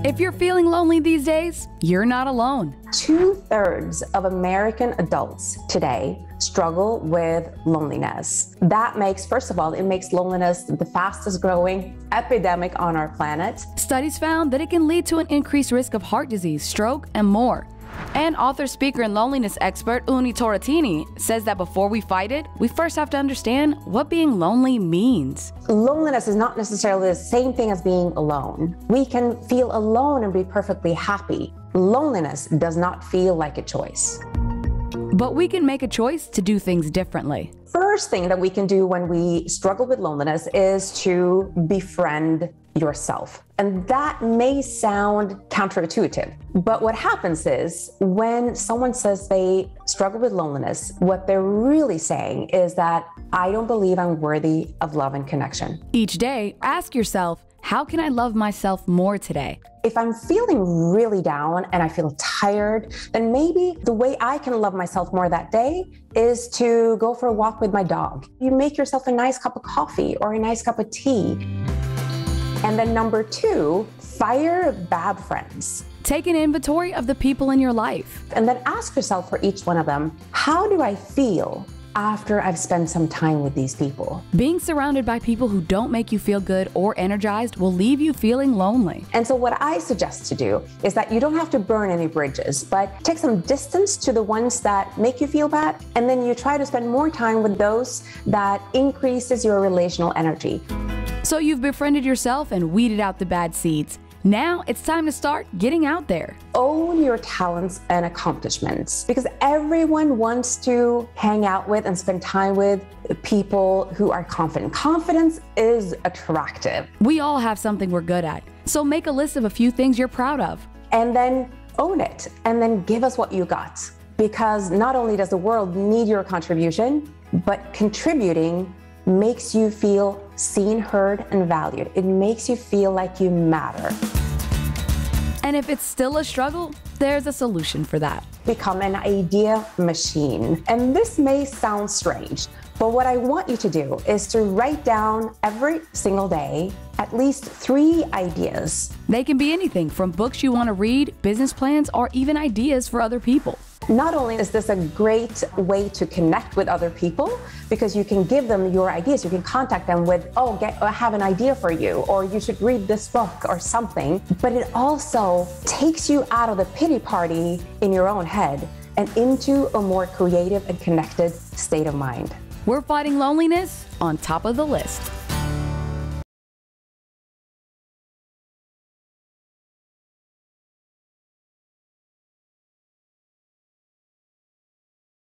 If you're feeling lonely these days, you're not alone. 2/3 of American adults today struggle with loneliness. That makes, first of all, it makes loneliness the fastest growing epidemic on our planet. Studies found that it can lead to an increased risk of heart disease, stroke, and more. And author, speaker, and loneliness expert Unni Turrettini says that before we fight it, we first have to understand what being lonely means. Loneliness is not necessarily the same thing as being alone. We can feel alone and be perfectly happy. Loneliness does not feel like a choice. But we can make a choice to do things differently. First thing that we can do when we struggle with loneliness is to befriend yourself. And that may sound counterintuitive, but what happens is when someone says they struggle with loneliness, what they're really saying is that I don't believe I'm worthy of love and connection. Each day, ask yourself, how can I love myself more today? If I'm feeling really down and I feel tired, then maybe the way I can love myself more that day is to go for a walk with my dog. You make yourself a nice cup of coffee or a nice cup of tea. And then number 2, fire bad friends. Take an inventory of the people in your life. And then ask yourself for each one of them, how do I feel after I've spent some time with these people? Being surrounded by people who don't make you feel good or energized will leave you feeling lonely. And so what I suggest to do is that you don't have to burn any bridges, but take some distance to the ones that make you feel bad, and then you try to spend more time with those that increases your relational energy. So you've befriended yourself and weeded out the bad seeds. Now it's time to start getting out there. Own your talents and accomplishments, because everyone wants to hang out with and spend time with people who are confident. Confidence is attractive. We all have something we're good at, so make a list of a few things you're proud of. And then own it, and then give us what you got. Because not only does the world need your contribution, but contributing makes you feel seen, heard, and valued. It makes you feel like you matter. And if it's still a struggle, there's a solution for that. Become an idea machine. And this may sound strange, but what I want you to do is to write down every single day at least 3 ideas. They can be anything from books you want to read, business plans, or even ideas for other people. Not only is this a great way to connect with other people, because you can give them your ideas, you can contact them with, I have an idea for you, or you should read this book or something, but it also takes you out of the pity party in your own head and into a more creative and connected state of mind. We're fighting loneliness on top of the list.